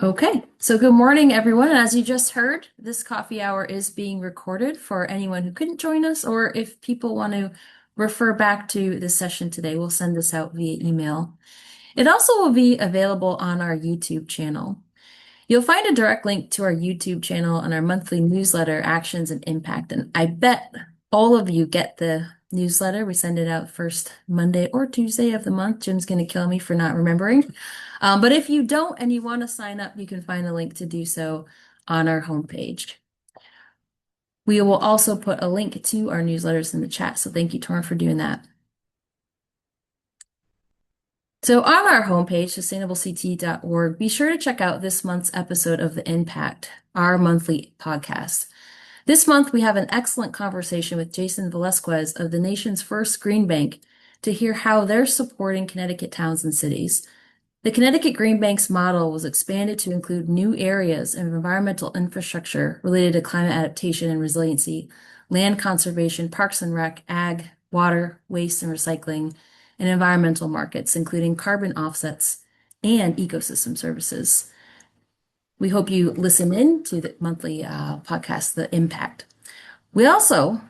Okay, so good morning, everyone. And as you just heard, this coffee hour is being recorded for anyone who couldn't join us, or if people want to refer back to this session today, we'll send this out via email. It also will be available on our YouTube channel. You'll find a direct link to our YouTube channel and our monthly newsletter, Actions and Impact. And I bet all of you get the newsletter. We send it out first Monday or Tuesday of the month. Jim's going to kill me for not remembering. But if you don't and you want to sign up, you can find a link to do so on our homepage. We will also put a link to our newsletters in the chat. So thank you, Torrin, for doing that. So on our homepage, sustainablecT.org, be sure to check out this month's episode of The Impact, our monthly podcast. This month, we have an excellent conversation with Jason Velasquez of the nation's first Green Bank to hear how they're supporting Connecticut towns and cities. The Connecticut Green Bank's model was expanded to include new areas of environmental infrastructure related to climate adaptation and resiliency, land conservation, parks and rec, ag, water, waste and recycling, and environmental markets, including carbon offsets and ecosystem services. We hope you listen in to the monthly podcast, The Impact. We also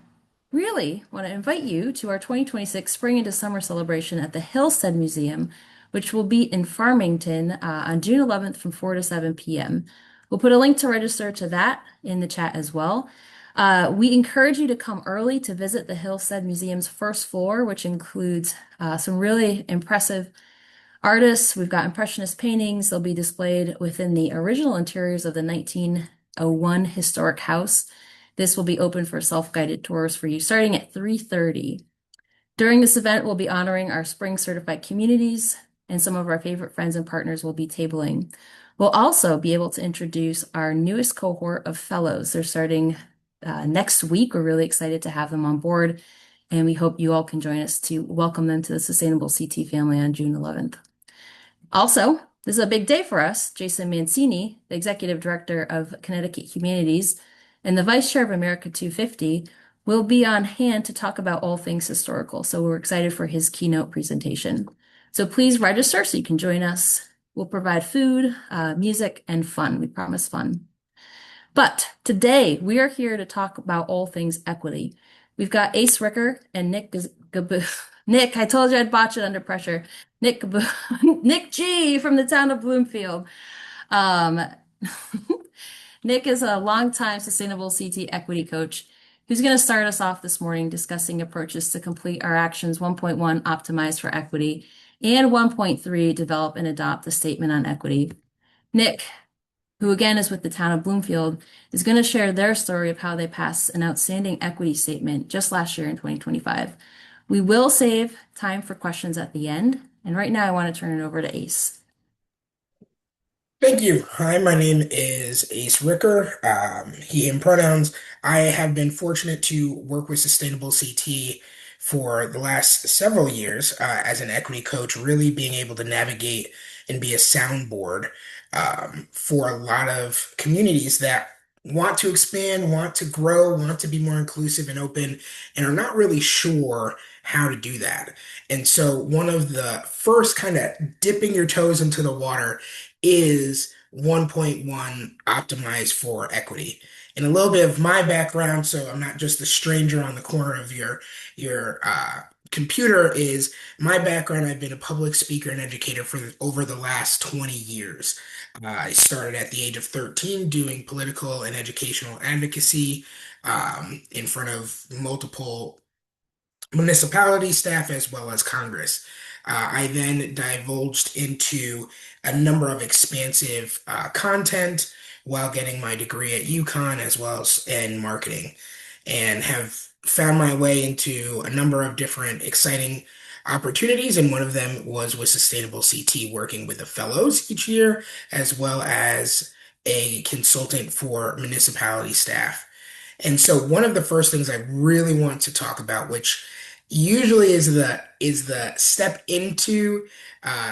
really want to invite you to our 2026 Spring into Summer celebration at the Hillstead Museum, which will be in Farmington on June 11th from 4 to 7 p.m. We'll put a link to register to that in the chat as well. We encourage you to come early to visit the Hillstead Museum's first floor, which includes some really impressive artists. We've got impressionist paintings. They'll be displayed within the original interiors of the 1901 historic house. This will be open for self-guided tours for you starting at 3:30. During this event, we'll be honoring our spring certified communities, and some of our favorite friends and partners will be tabling. We'll also be able to introduce our newest cohort of fellows. They're starting next week. We're really excited to have them on board, and we hope you all can join us to welcome them to the Sustainable CT family on June 11th. Also, this is a big day for us. Jason Mancini, the Executive Director of Connecticut Humanities and the Vice Chair of America 250, will be on hand to talk about all things historical. So we're excited for his keynote presentation. So please register so you can join us. We'll provide food, music, and fun. We promise fun. But today we are here to talk about all things equity. We've got Ace Ricker and Nick, I told you I'd botch it under pressure. Nick G from the Town of Bloomfield. Um, Nick is a longtime sustainable CT equity coach who's going to start us off this morning discussing approaches to complete our actions 1.1 optimize for equity and 1.3 develop and adopt the statement on equity. Nick, who again is with the Town of Bloomfield, is going to share their story of how they passed an outstanding equity statement just last year in 2025. We will save time for questions at the end, and right now I want to turn it over to Ace. Thank you. Hi, my name is Ace Ricker, he, him pronouns. I have been fortunate to work with Sustainable CT for the last several years as an equity coach, really being able to navigate and be a soundboard for a lot of communities that want to expand, want to grow, want to be more inclusive and open, and are not really sure how to do that. And so, one of the first kind of dipping your toes into the water is 1.1 optimized for equity. And a little bit of my background, so I'm not just a stranger on the corner of your computer, is my background. I've been a public speaker and educator for over the last 20 years. I started at the age of 13 doing political and educational advocacy in front of multiple municipality staff as well as Congress. I then divulged into a number of expansive content while getting my degree at UConn as well as in marketing, and have found my way into a number of different exciting opportunities. And one of them was with Sustainable CT, working with the fellows each year, as well as a consultant for municipality staff. And so one of the first things I really want to talk about, which usually is the step into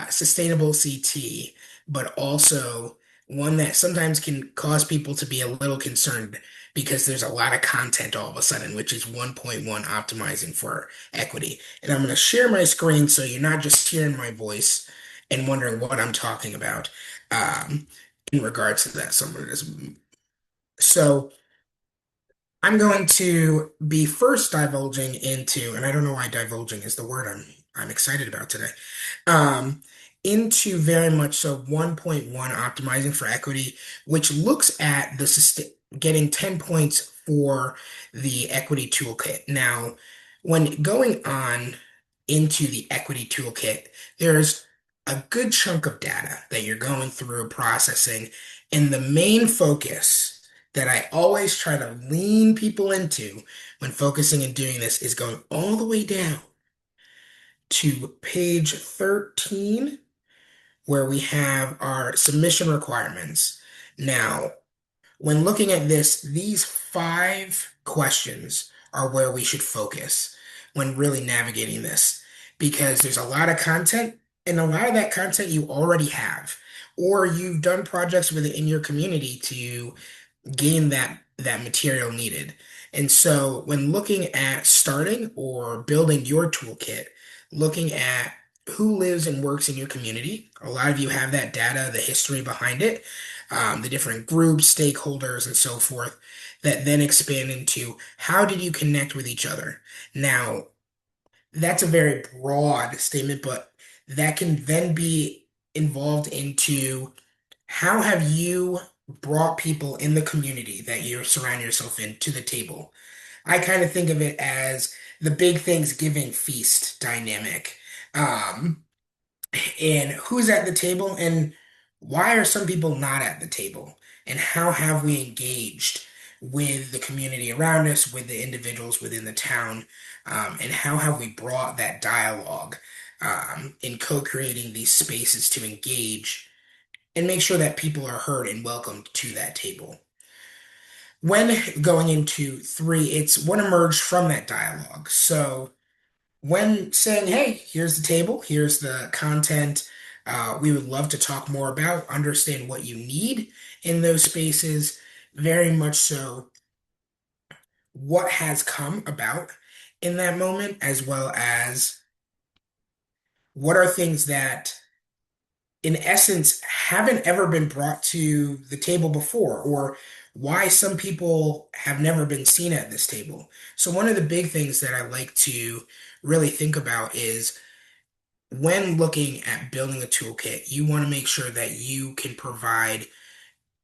sustainable CT, but also one that sometimes can cause people to be a little concerned because there's a lot of content all of a sudden, which is 1.1 optimizing for equity. And I'm going to share my screen so you're not just hearing my voice and wondering what I'm talking about. Um, in regards to that. So I'm going to be first divulging into, and I don't know why divulging is the word I'm excited about today. Um, Into very much so 1.1 optimizing for equity, which looks at getting 10 points for the equity toolkit. Now, when going on into the equity toolkit, there's a good chunk of data that you're going through processing, and the main focus that I always try to lean people into when focusing and doing this is going all the way down to page 13, where we have our submission requirements. Now, when looking at this, these 5 questions are where we should focus when really navigating this, because there's a lot of content, and a lot of that content you already have, or you've done projects with it in your community to gain that material needed. And so when looking at starting or building your toolkit, looking at who lives and works in your community, a lot of you have that data, the history behind it, the different groups, stakeholders, and so forth, that then expand into how did you connect with each other. Now, that's a very broad statement, but that can then be involved into how have you brought people in the community that you surround yourself in to the table? I kind of think of it as the big Thanksgiving feast dynamic. Um, and who's at the table and why are some people not at the table? And how have we engaged with the community around us, with the individuals within the town? And how have we brought that dialogue in co-creating these spaces to engage and make sure that people are heard and welcomed to that table? When going into 3, it's what emerged from that dialogue. So when saying, hey, here's the table, here's the content, we would love to talk more about, understand what you need in those spaces, very much so what has come about in that moment, as well as what are things that, in essence, haven't ever been brought to the table before, or why some people have never been seen at this table. So, one of the big things that I like to really think about is when looking at building a toolkit, you want to make sure that you can provide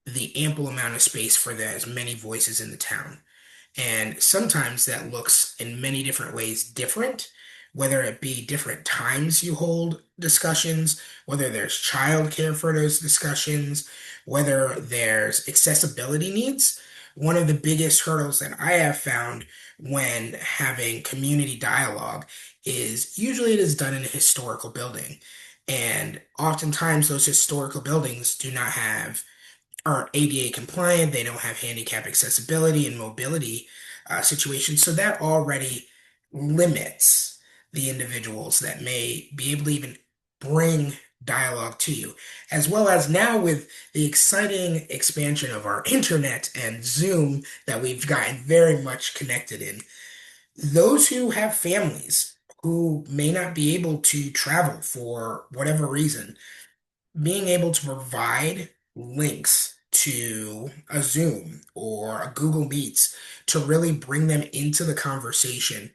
the ample amount of space for the, as many voices in the town. And sometimes that looks in many different ways different, whether it be different times you hold discussions, whether there's childcare for those discussions, whether there's accessibility needs. One of the biggest hurdles that I have found when having community dialogue is usually it is done in a historical building. And oftentimes those historical buildings do not have aren't ADA compliant, they don't have handicap accessibility and mobility situations. So that already limits the individuals that may be able to even bring dialogue to you. As well as now with the exciting expansion of our internet and Zoom that we've gotten very much connected in, those who have families who may not be able to travel for whatever reason, being able to provide links to a Zoom or a Google Meets to really bring them into the conversation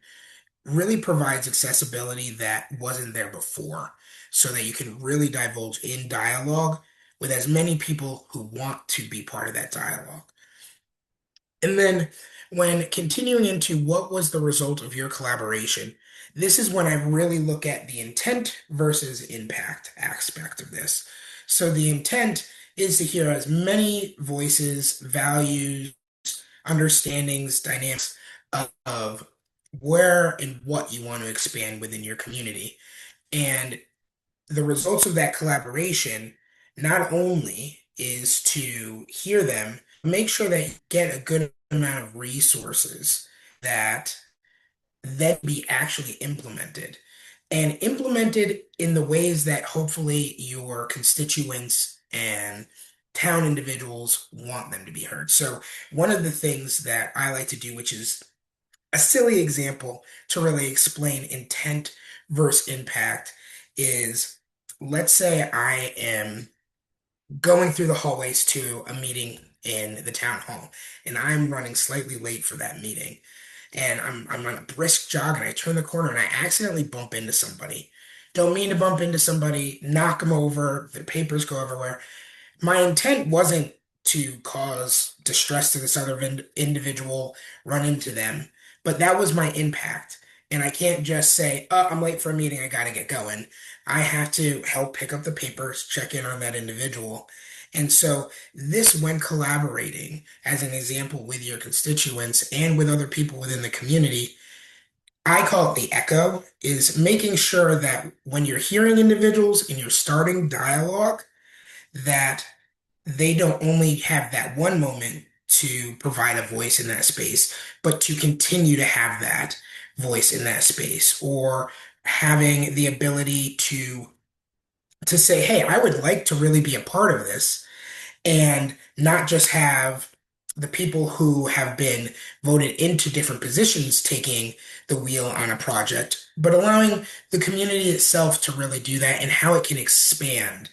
really provides accessibility that wasn't there before, so that you can really divulge in dialogue with as many people who want to be part of that dialogue. And then when continuing into what was the result of your collaboration, this is when I really look at the intent versus impact aspect of this. So the intent is to hear as many voices, values, understandings, dynamics of where and what you want to expand within your community. And the results of that collaboration not only is to hear them, make sure that you get a good amount of resources that then be actually implemented and implemented in the ways that hopefully your constituents and town individuals want them to be heard. So one of the things that I like to do, which is a silly example to really explain intent versus impact, is let's say I am going through the hallways to a meeting in the town hall, and I'm running slightly late for that meeting. And I'm on a brisk jog, and I turn the corner and I accidentally bump into somebody. Don't mean to bump into somebody, knock them over, the papers go everywhere. My intent wasn't to cause distress to this other individual, run into them, but that was my impact. And I can't just say, oh, I'm late for a meeting, I gotta get going. I have to help pick up the papers, check in on that individual. And so, this, when collaborating, as an example, with your constituents and with other people within the community, I call it the echo, is making sure that when you're hearing individuals and you're starting dialogue, that they don't only have that one moment to provide a voice in that space, but to continue to have that voice in that space, or having the ability to say, hey, I would like to really be a part of this, and not just have the people who have been voted into different positions taking the wheel on a project, but allowing the community itself to really do that and how it can expand.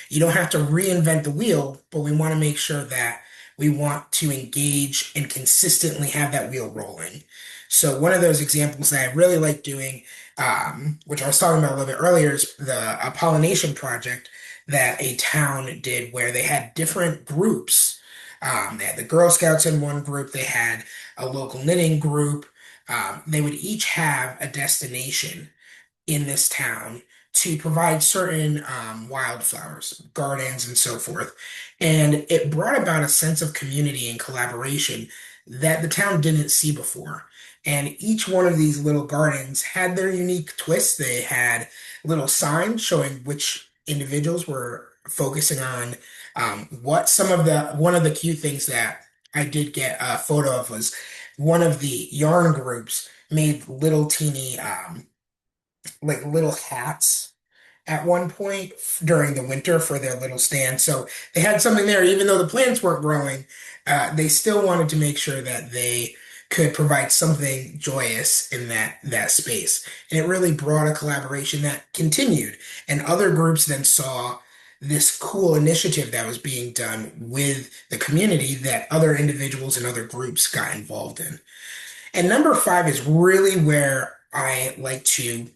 You don't have to reinvent the wheel, but we want to make sure that we want to engage and consistently have that wheel rolling. So one of those examples that I really like doing, which I was talking about a little bit earlier, is the pollination project that a town did where they had different groups. They had the Girl Scouts in one group, they had a local knitting group. They would each have a destination in this town to provide certain wildflowers, gardens, and so forth. And it brought about a sense of community and collaboration that the town didn't see before. And each one of these little gardens had their unique twists. They had little signs showing which individuals were focusing on what some of the one of the cute things that I did get a photo of was one of the yarn groups made little teeny like little hats at one point during the winter for their little stand. So they had something there, even though the plants weren't growing, they still wanted to make sure that they could provide something joyous in that space. And it really brought a collaboration that continued. And other groups then saw this cool initiative that was being done with the community that other individuals and other groups got involved in. And number five is really where I like to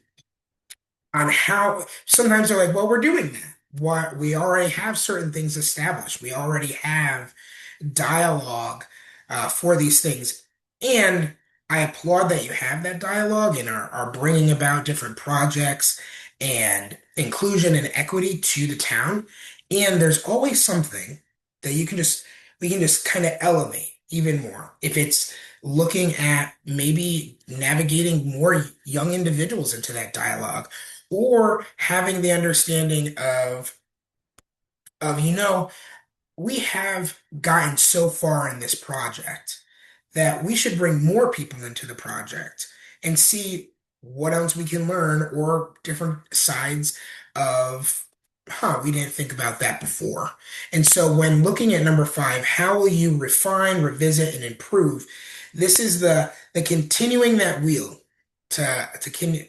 on how sometimes they're like, well, we're doing that. What we already have certain things established. We already have dialogue for these things. And I applaud that you have that dialogue and are bringing about different projects and inclusion and equity to the town. And there's always something that we can just kind of elevate even more. If it's looking at maybe navigating more young individuals into that dialogue, or having the understanding of, we have gotten so far in this project that we should bring more people into the project and see what else we can learn or different sides of, we didn't think about that before. And so when looking at number five, how will you refine, revisit, and improve? This is the continuing that wheel to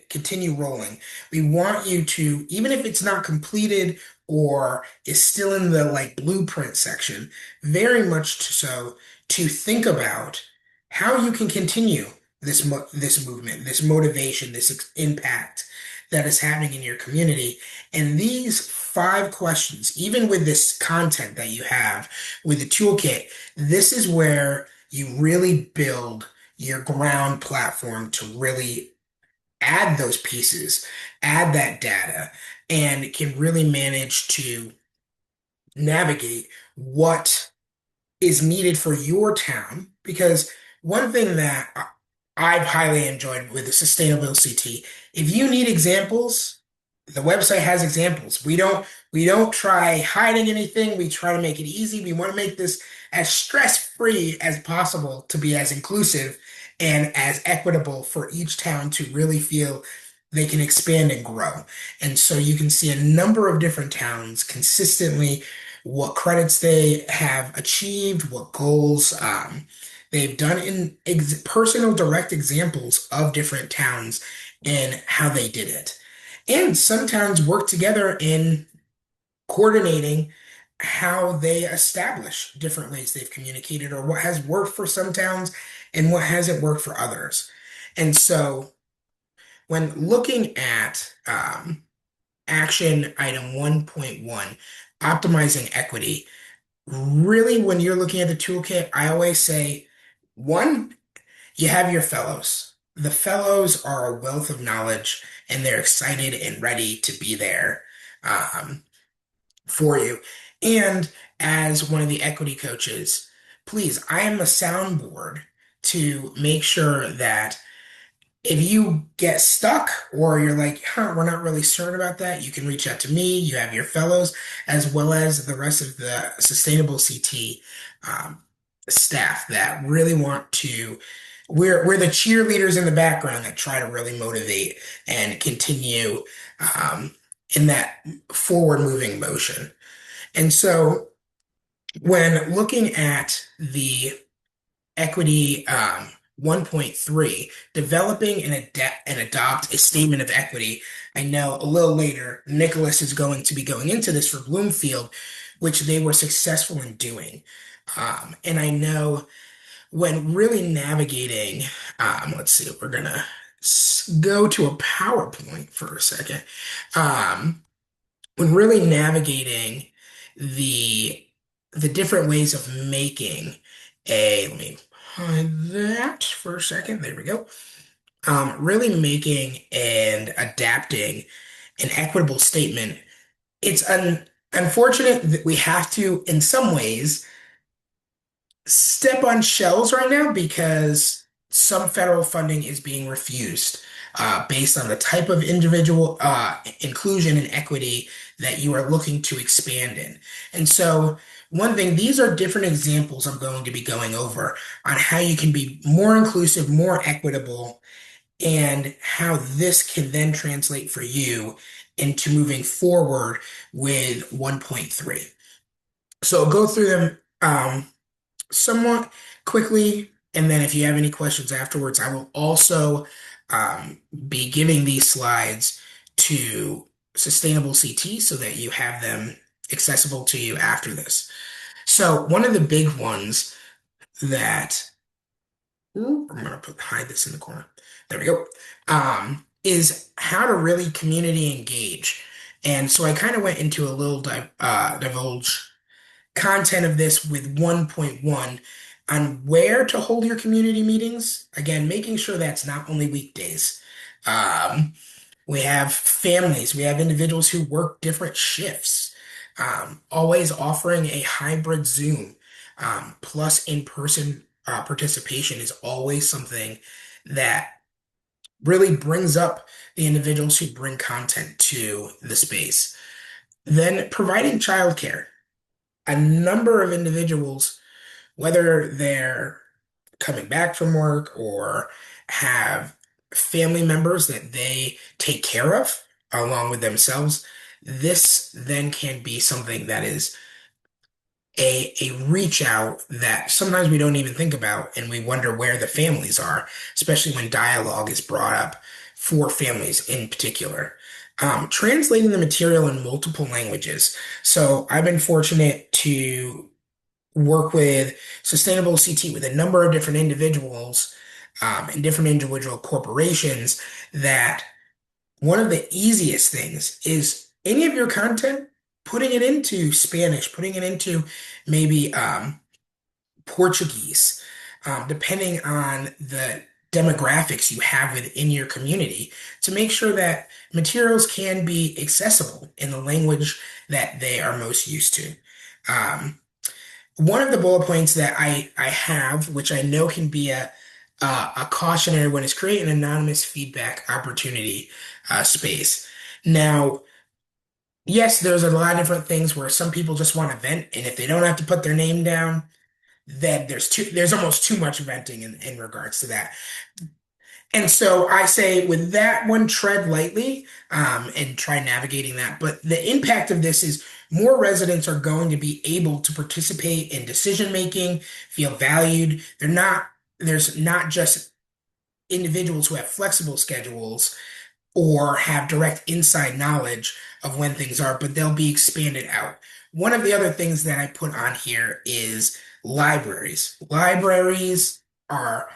continue rolling. We want you to, even if it's not completed or is still in the like blueprint section, very much so to think about how you can continue this movement, this motivation, this impact that is happening in your community. And these five questions, even with this content that you have with the toolkit, this is where you really build your ground platform to really add those pieces, add that data, and can really manage to navigate what is needed for your town. Because one thing that I've highly enjoyed with the Sustainable CT, if you need examples, the website has examples. We don't try hiding anything. We try to make it easy. We want to make this as stress-free as possible to be as inclusive and as equitable for each town to really feel they can expand and grow. And so you can see a number of different towns consistently what credits they have achieved, what goals they've done in personal direct examples of different towns and how they did it. And some towns work together in coordinating how they establish different ways they've communicated or what has worked for some towns and what hasn't worked for others. And so when looking at action item 1.1, optimizing equity, really when you're looking at the toolkit, I always say one, you have your fellows. The fellows are a wealth of knowledge and they're excited and ready to be there um, for you. And as one of the equity coaches, please, I am a soundboard to make sure that if you get stuck or you're like, huh, we're not really certain about that, you can reach out to me. You have your fellows as well as the rest of the Sustainable CT um, staff that really want to. We're the cheerleaders in the background that try to really motivate and continue in that forward moving motion. And so when looking at the equity 1.3, developing and adopt a statement of equity. I know a little later, Nicholas is going to be going into this for Bloomfield, which they were successful in doing. And I know when really navigating, let's see, we're gonna go to a PowerPoint for a second. Um, when really navigating the the different ways of making let me hide that for a second. There we go. Really making and adapting an equitable statement. It's unfortunate that we have to, in some ways, step on shells right now because some federal funding is being refused based on the type of individual inclusion and equity that you are looking to expand in. And so, one thing, these are different examples I'm going to be going over on how you can be more inclusive, more equitable, and how this can then translate for you into moving forward with 1.3. So, go through them. Somewhat quickly, and then if you have any questions afterwards, I will also be giving these slides to Sustainable CT so that you have them accessible to you after this. So one of the big ones that I'm gonna hide this in the corner. There we go. Is how to really community engage. And so I kind of went into a little divulge content of this with 1.1 on where to hold your community meetings. Again, making sure that's not only weekdays. Um, we have families, we have individuals who work different shifts. Always offering a hybrid Zoom plus in-person participation is always something that really brings up the individuals who bring content to the space. Then providing childcare. A number of individuals, whether they're coming back from work or have family members that they take care of along with themselves, this then can be something that is a reach out that sometimes we don't even think about and we wonder where the families are, especially when dialogue is brought up for families in particular. Translating the material in multiple languages. So I've been fortunate to work with Sustainable CT with a number of different individuals and different individual corporations that one of the easiest things is any of your content, putting it into Spanish, putting it into maybe Portuguese, depending on the demographics you have within your community to make sure that materials can be accessible in the language that they are most used to. Um, One of the bullet points that I have, which I know can be a cautionary one, is create an anonymous feedback opportunity space. Now, yes, there's a lot of different things where some people just want to vent, and if they don't have to put their name down, then there's almost too much venting in regards to that. And so I say with that one, tread lightly and try navigating that. But the impact of this is more residents are going to be able to participate in decision making, feel valued. There's not just individuals who have flexible schedules or have direct inside knowledge of when things are, but they'll be expanded out. One of the other things that I put on here is libraries. Libraries are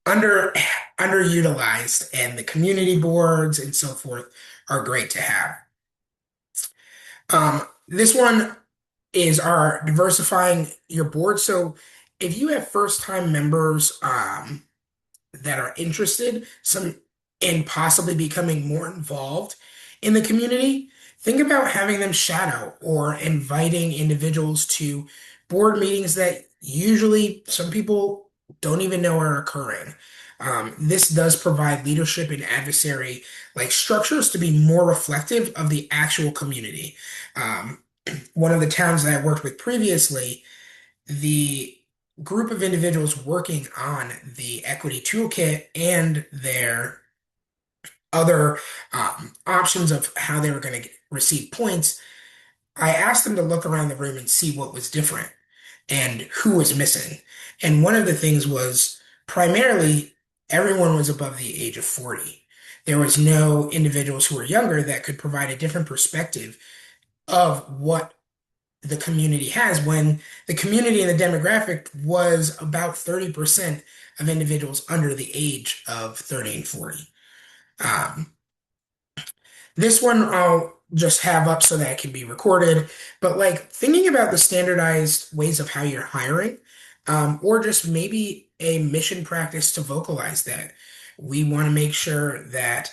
under underutilized, and the community boards and so forth are great to have. This one is our diversifying your board. So if you have first time members, that are interested some in possibly becoming more involved in the community, think about having them shadow or inviting individuals to board meetings that usually some people don't even know are occurring. This does provide leadership and adversary like structures to be more reflective of the actual community. Um, One of the towns that I worked with previously, the group of individuals working on the equity toolkit and their other options of how they were going to receive points, I asked them to look around the room and see what was different and who was missing. And one of the things was primarily everyone was above the age of 40. There was no individuals who were younger that could provide a different perspective of what the community has, when the community and the demographic was about 30% of individuals under the age of 30 and 40. Um, this one I'll just have up so that it can be recorded, but like thinking about the standardized ways of how you're hiring, or just maybe a mission practice to vocalize that. We want to make sure that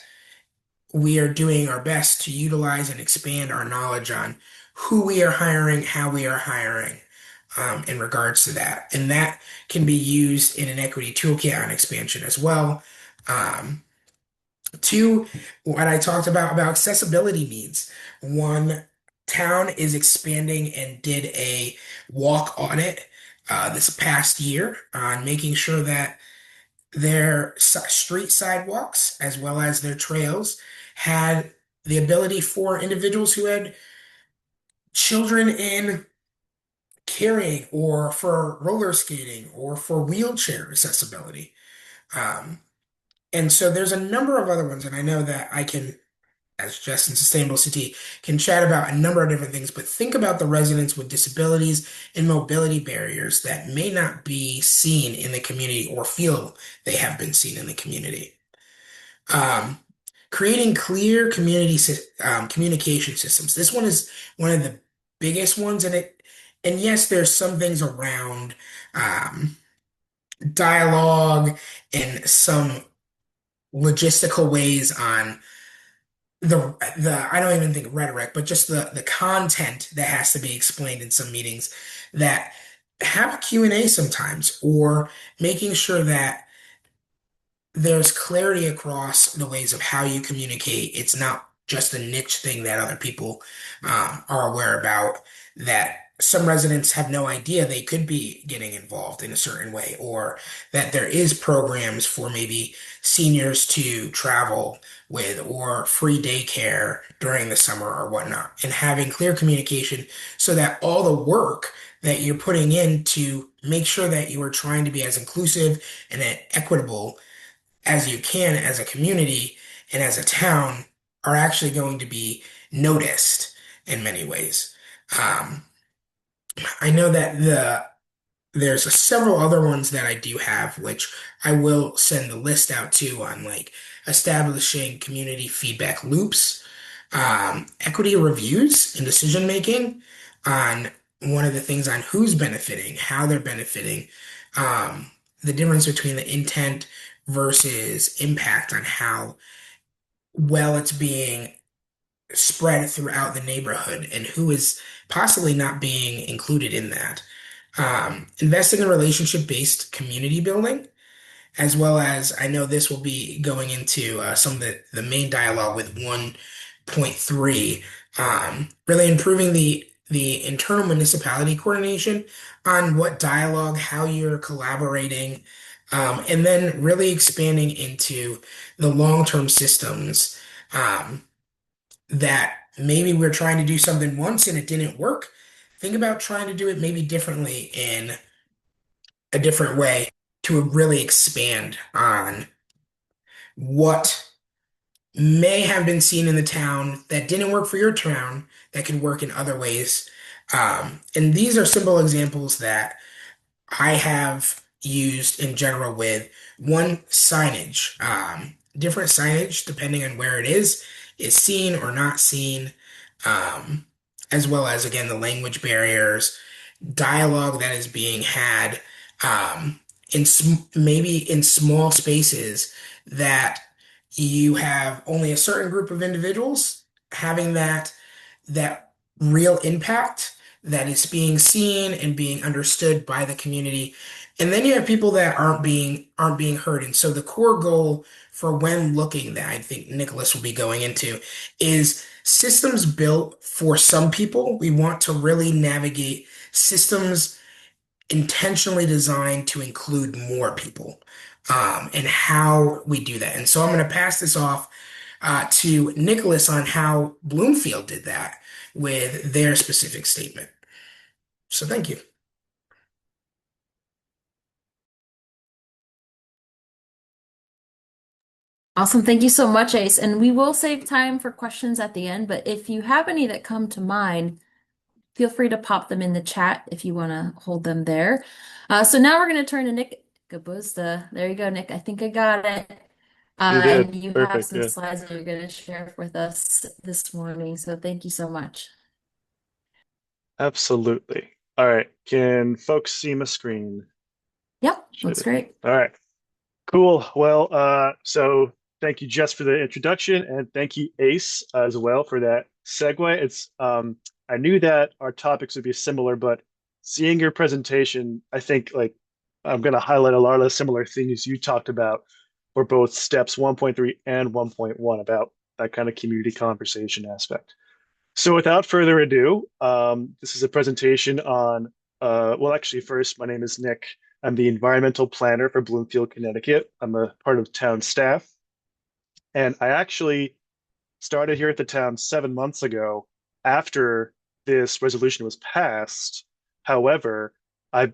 we are doing our best to utilize and expand our knowledge on who we are hiring, how we are hiring, in regards to that. And that can be used in an equity toolkit on expansion as well. Um, Two, what I talked about accessibility needs. One, town is expanding and did a walk audit this past year on making sure that their street sidewalks, as well as their trails, had the ability for individuals who had children in carrying, or for roller skating, or for wheelchair accessibility. Um, and so there's a number of other ones, and I know that I can, as Jess in Sustainable CT, can chat about a number of different things, but think about the residents with disabilities and mobility barriers that may not be seen in the community or feel they have been seen in the community. Um, Creating clear communication systems. This one is one of the biggest ones, and yes, there's some things around um, dialogue and some logistical ways on the I don't even think rhetoric, but just the content that has to be explained in some meetings, that have a Q&A sometimes, or making sure that there's clarity across the ways of how you communicate. It's not just a niche thing that other people are aware about, that some residents have no idea they could be getting involved in a certain way, or that there is programs for maybe seniors to travel with, or free daycare during the summer or whatnot, and having clear communication so that all the work that you're putting in to make sure that you are trying to be as inclusive and equitable as you can as a community and as a town are actually going to be noticed in many ways. Um, I know that there's several other ones that I do have, which I will send the list out to, on like establishing community feedback loops, equity reviews and decision making, on one of the things on who's benefiting, how they're benefiting, um, the difference between the intent versus impact on how well it's being spread throughout the neighborhood, and who is possibly not being included in that. Investing in relationship-based community building, as well as I know this will be going into some of the main dialogue with 1.3, really improving the internal municipality coordination on what dialogue, how you're collaborating, and then really expanding into the long-term systems, that maybe we're trying to do something once and it didn't work. Think about trying to do it maybe differently in a different way to really expand on what may have been seen in the town that didn't work for your town that could work in other ways. And these are simple examples that I have used in general with one signage. Different signage, depending on where it is seen or not seen, um, as well as, again, the language barriers, dialogue that is being had, maybe in small spaces that you have only a certain group of individuals having that real impact that is being seen and being understood by the community. And then you have people that aren't being heard. And so the core goal for when looking that I think Nicholas will be going into is systems built for some people. We want to really navigate systems intentionally designed to include more people, and how we do that. And so I'm going to pass this off to Nicholas on how Bloomfield did that with their specific statement. So thank you. Awesome. Thank you so much, Ace. And we will save time for questions at the end, but if you have any that come to mind, feel free to pop them in the chat if you want to hold them there. So now we're going to turn to Nick Gabuzda. There you go, Nick. I think I got it. You did. And you have Perfect. some Yeah, slides that you're going to share with us this morning. So thank you so much. absolutely. All right. Can folks see my screen? Yep, Should looks it? great. All right. Cool. Well, so thank you, Jess, for the introduction, and thank you, Ace, as well, for that segue. I knew that our topics would be similar, but seeing your presentation, I think like I'm going to highlight a lot of the similar things you talked about for both steps 1.3 and 1.1 about that kind of community conversation aspect. So without further ado, this is a presentation on, well, actually, first, my name is Nick. I'm the environmental planner for Bloomfield, Connecticut. I'm a part of town staff. And I actually started here at the town 7 months ago after this resolution was passed. However, I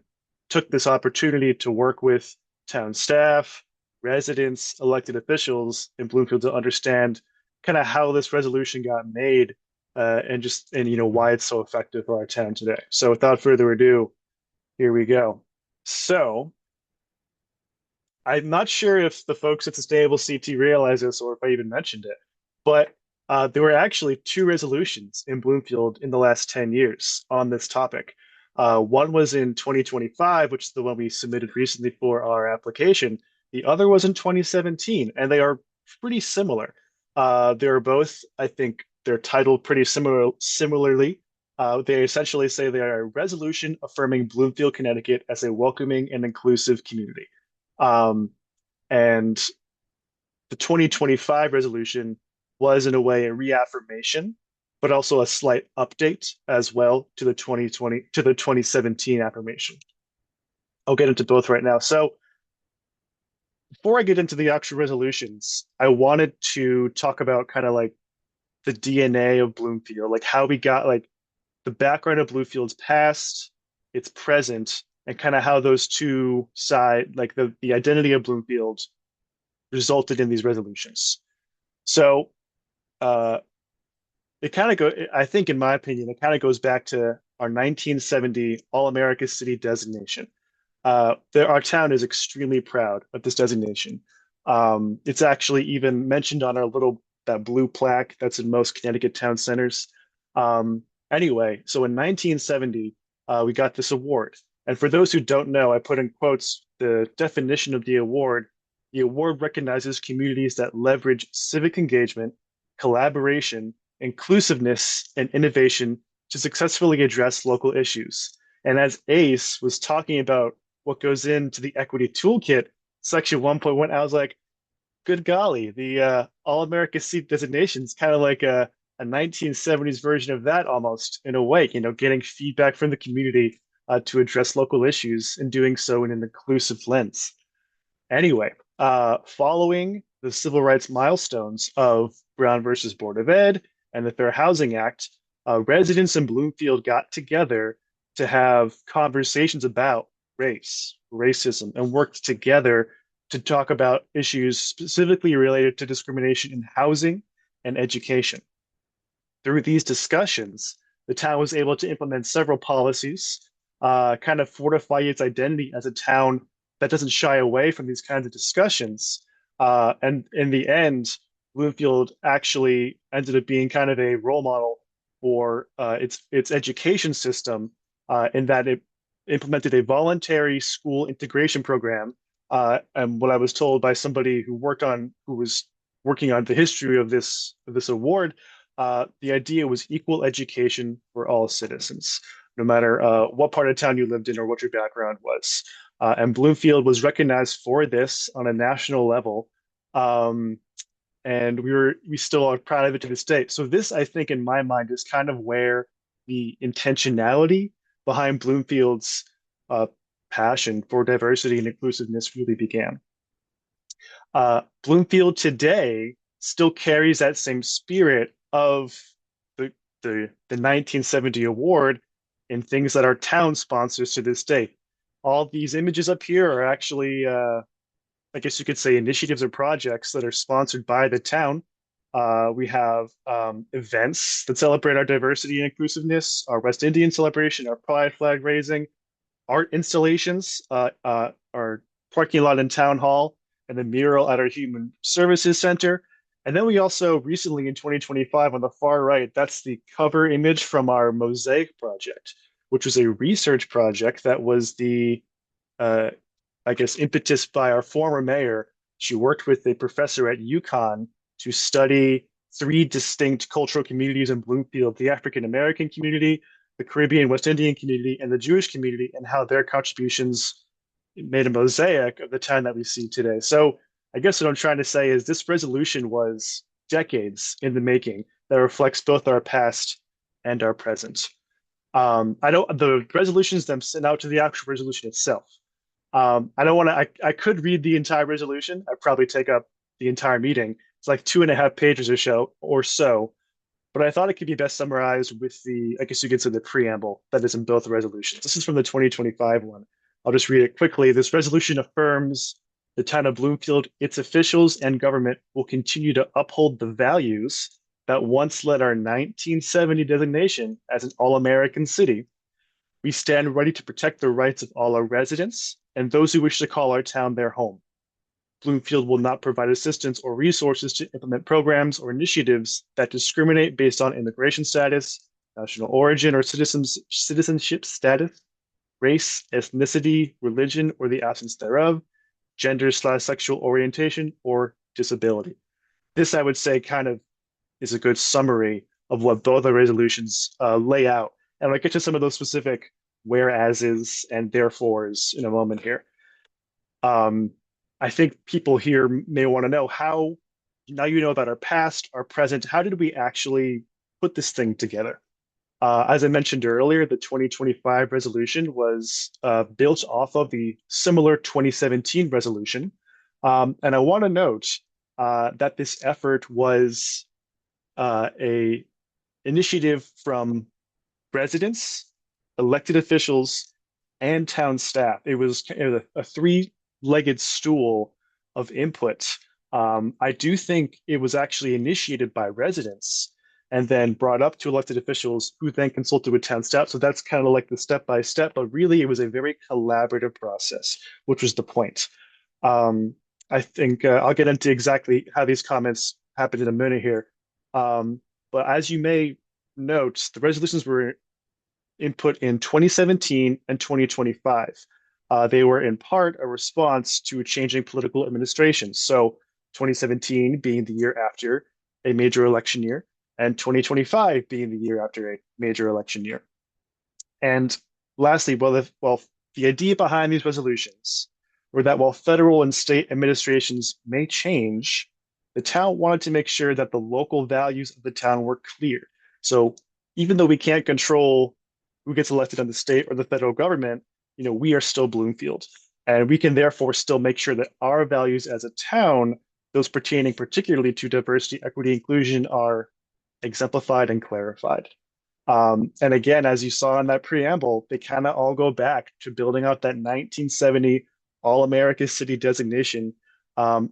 took this opportunity to work with town staff, residents, elected officials in Bloomfield to understand kind of how this resolution got made, and why it's so effective for our town today. So without further ado, here we go. So I'm not sure if the folks at Sustainable CT realize this or if I even mentioned it, but there were actually two resolutions in Bloomfield in the last 10 years on this topic. One was in 2025, which is the one we submitted recently for our application. The other was in 2017, and they are pretty similar. They're both, I think, they're titled pretty similarly. They essentially say they are a resolution affirming Bloomfield, Connecticut as a welcoming and inclusive community. Um, and the 2025 resolution was, in a way, a reaffirmation, but also a slight update as well to the 2017 affirmation. I'll get into both right now. So before I get into the actual resolutions, I wanted to talk about kind of like the DNA of Bloomfield, like how we got like the background of Bloomfield's past, its present, and kind of how those two side, like the identity of Bloomfield resulted in these resolutions. So uh, it kind of go. I think, in my opinion, it kind of goes back to our 1970 All-America City designation. Our town is extremely proud of this designation. It's actually even mentioned on our little that blue plaque that's in most Connecticut town centers. Um, anyway, so in 1970, we got this award. And for those who don't know, I put in quotes the definition of the award. The award recognizes communities that leverage civic engagement, collaboration, inclusiveness, and innovation to successfully address local issues. And as Ace was talking about what goes into the equity toolkit, section 1.1, I was like, good golly, the All-America Seat designation is kind of like a 1970s version of that almost in a way, getting feedback from the community to address local issues and doing so in an inclusive lens. Anyway, following the civil rights milestones of Brown versus Board of Ed and the Fair Housing Act, residents in Bloomfield got together to have conversations about race, racism, and worked together to talk about issues specifically related to discrimination in housing and education. Through these discussions, the town was able to implement several policies, kind of fortify its identity as a town that doesn't shy away from these kinds of discussions. And in the end, Bloomfield actually ended up being kind of a role model for its education system, in that it implemented a voluntary school integration program. And what I was told by somebody who was working on the history of this award, the idea was equal education for all citizens, no matter what part of town you lived in or what your background was. And Bloomfield was recognized for this on a national level. Um, and we still are proud of it to this day. So this, I think, in my mind, is kind of where the intentionality behind Bloomfield's uh, passion for diversity and inclusiveness really began. Bloomfield today still carries that same spirit of the, the 1970 award in things that our town sponsors to this day. All these images up here are actually, I guess you could say, initiatives or projects that are sponsored by the town. We have events that celebrate our diversity and inclusiveness, our West Indian celebration, our pride flag raising, art installations, our parking lot and town hall, and the mural at our Human Services Center. And then we also recently in 2025 on the far right, that's the cover image from our Mosaic project, which was a research project that was uh, I guess, impetus by our former mayor. She worked with a professor at UConn to study three distinct cultural communities in Bloomfield: the African American community, the Caribbean West Indian community, and the Jewish community, and how their contributions made a mosaic of the town that we see today. So I guess what I'm trying to say is this resolution was decades in the making that reflects both our past and our present. I don't the resolutions them sent out to the actual resolution itself. I don't want to. I could read the entire resolution. I'd probably take up the entire meeting. It's like 2.5 pages or so. But I thought it could be best summarized with I guess you could say, the preamble that is in both the resolutions. This is from the 2025 one. I'll just read it quickly. This resolution affirms the town of Bloomfield, its officials, and government will continue to uphold the values that once led our 1970 designation as an all-American city. We stand ready to protect the rights of all our residents and those who wish to call our town their home. Bloomfield will not provide assistance or resources to implement programs or initiatives that discriminate based on immigration status, national origin, or citizenship status, race, ethnicity, religion, or the absence thereof, gender/sexual orientation, or disability. This, I would say, kind of is a good summary of what both the resolutions lay out. And I'll get to some of those specific whereases and therefores in a moment here. Um, I think people here may want to know how, now you know about our past, our present, how did we actually put this thing together? As I mentioned earlier, the 2025 resolution was built off of the similar 2017 resolution. And I want to note that this effort was a initiative from residents, elected officials, and town staff. It was a three-legged stool of input. I do think it was actually initiated by residents and then brought up to elected officials who then consulted with town staff. So that's kind of like the step by step, but really it was a very collaborative process, which was the point. Um, I think I'll get into exactly how these comments happened in a minute here. Um, but as you may note, the resolutions were input in 2017 and 2025. They were in part a response to changing political administration. So 2017 being the year after a major election year, and 2025 being the year after a major election year. And lastly, the idea behind these resolutions were that while federal and state administrations may change, the town wanted to make sure that the local values of the town were clear. So even though we can't control who gets elected on the state or the federal government, we are still Bloomfield. And we can therefore still make sure that our values as a town, those pertaining particularly to diversity, equity, inclusion, are exemplified and clarified. And again, as you saw in that preamble, they kind of all go back to building out that 1970 All America City designation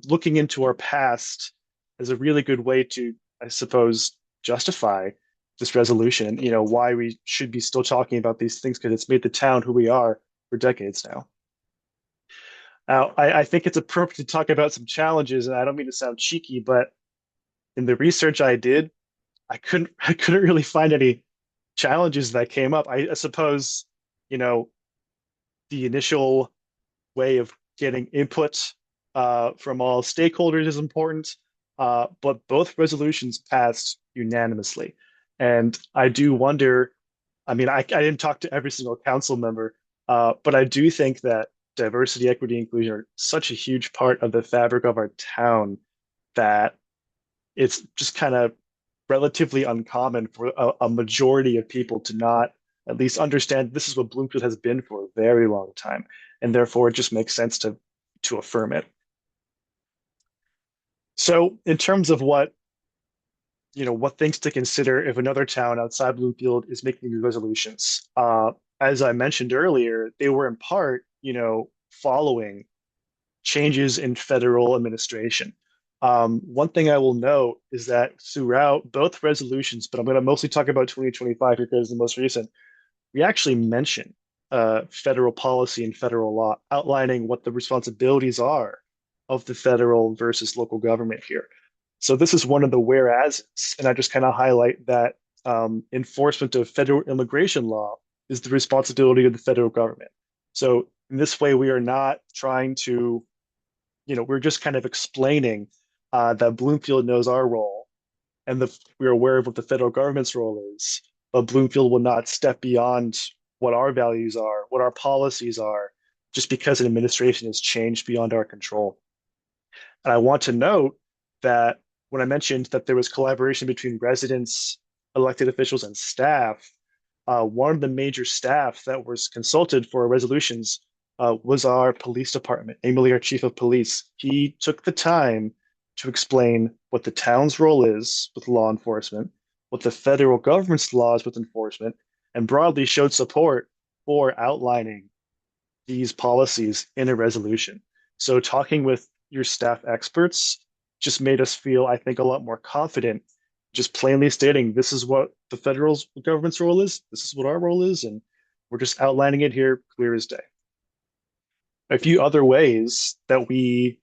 looking into our past is a really good way to, I suppose, justify this resolution, why we should be still talking about these things because it's made the town who we are for decades now. Now, I think it's appropriate to talk about some challenges, and I don't mean to sound cheeky, but in the research I did, I couldn't really find any challenges that came up. I suppose, you know, the initial way of getting input from all stakeholders is important, but both resolutions passed unanimously. And I do wonder, I mean, I didn't talk to every single council member, but I do think that diversity, equity, inclusion are such a huge part of the fabric of our town that it's just kind of relatively uncommon for a majority of people to not at least understand this is what Bloomfield has been for a very long time, and therefore it just makes sense to affirm it. So, in terms of what things to consider if another town outside Bloomfield is making these resolutions, as I mentioned earlier, they were in part, following changes in federal administration. One thing I will note is that throughout both resolutions, but I'm going to mostly talk about 2025 because the most recent, we actually mention federal policy and federal law outlining what the responsibilities are of the federal versus local government here. So this is one of the whereas, and I just kind of highlight that enforcement of federal immigration law is the responsibility of the federal government. So in this way, we are not trying to, we're just kind of explaining that Bloomfield knows our role and we're aware of what the federal government's role is, but Bloomfield will not step beyond what our values are, what our policies are, just because an administration has changed beyond our control. And I want to note that when I mentioned that there was collaboration between residents, elected officials, and staff, one of the major staff that was consulted for our resolutions was our police department, namely our chief of police. He took the time to explain what the town's role is with law enforcement, what the federal government's law is with enforcement, and broadly showed support for outlining these policies in a resolution. So talking with your staff experts just made us feel, I think, a lot more confident, just plainly stating this is what the federal government's role is, this is what our role is, and we're just outlining it here clear as day. A few other ways that we,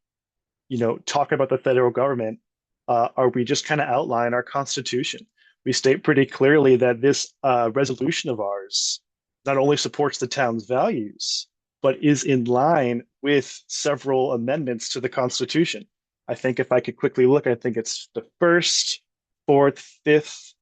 talk about the federal government are we just kind of outline our Constitution. We state pretty clearly that this resolution of ours not only supports the town's values, but is in line with several amendments to the Constitution. I think if I could quickly look, I think it's the First, Fourth, Fifth,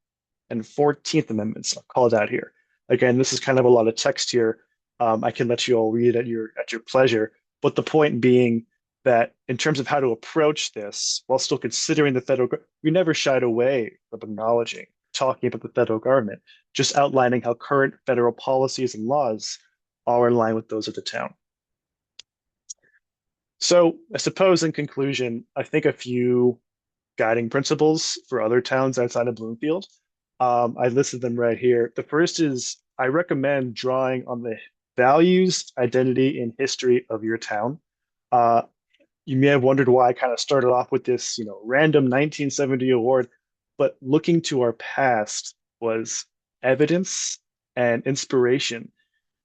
and 14th Amendments. I'll call it out here. Again, this is kind of a lot of text here. I can let you all read at your pleasure. But the point being that in terms of how to approach this, while still considering the federal, we never shied away from acknowledging, talking about the federal government, just outlining how current federal policies and laws are in line with those of the town. So I suppose in conclusion, I think a few guiding principles for other towns outside of Bloomfield. I listed them right here. The first is I recommend drawing on the values, identity, and history of your town. You may have wondered why I kind of started off with this, random 1970 award, but looking to our past was evidence and inspiration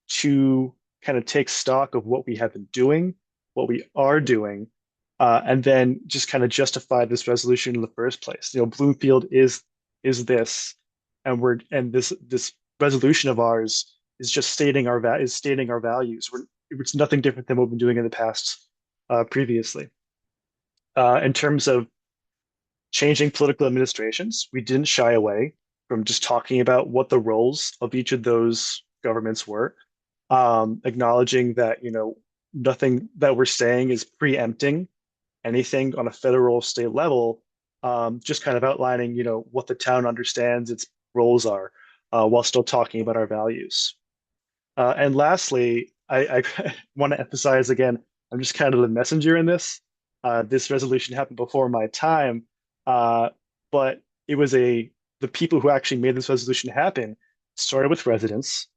to kind of take stock of what we have been doing, what we are doing, and then just kind of justify this resolution in the first place. Bloomfield is this, and this resolution of ours is just stating our values. It's nothing different than what we've been doing in the past previously. In terms of changing political administrations, we didn't shy away from just talking about what the roles of each of those governments were, acknowledging that nothing that we're saying is preempting anything on a federal state level, just kind of outlining what the town understands its roles are, while still talking about our values. And lastly, I want to emphasize again, I'm just kind of the messenger in this. This resolution happened before my time, but it was the people who actually made this resolution happen started with residents,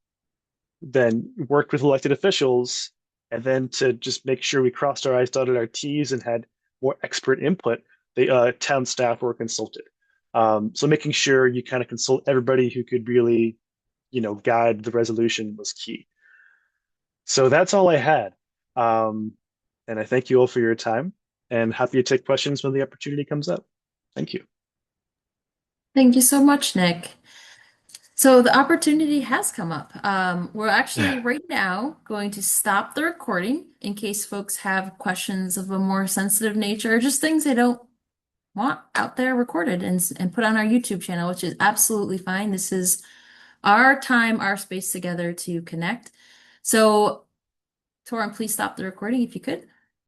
then worked with elected officials, and then to just make sure we crossed our I's, dotted our T's, and had more expert input, the town staff were consulted. So making sure you kind of consult everybody who could really, guide the resolution was key. So that's all I had. Um, and I thank you all for your time and happy to take questions when the opportunity comes up. Thank you. Thank you so much, Nick. So the opportunity has come up. We're actually right now going to stop the recording in case folks have questions of a more sensitive nature or just things they don't want out there recorded and put on our YouTube channel, which is absolutely fine. This is our time, our space together to connect. So, Torin, please stop the recording if you could.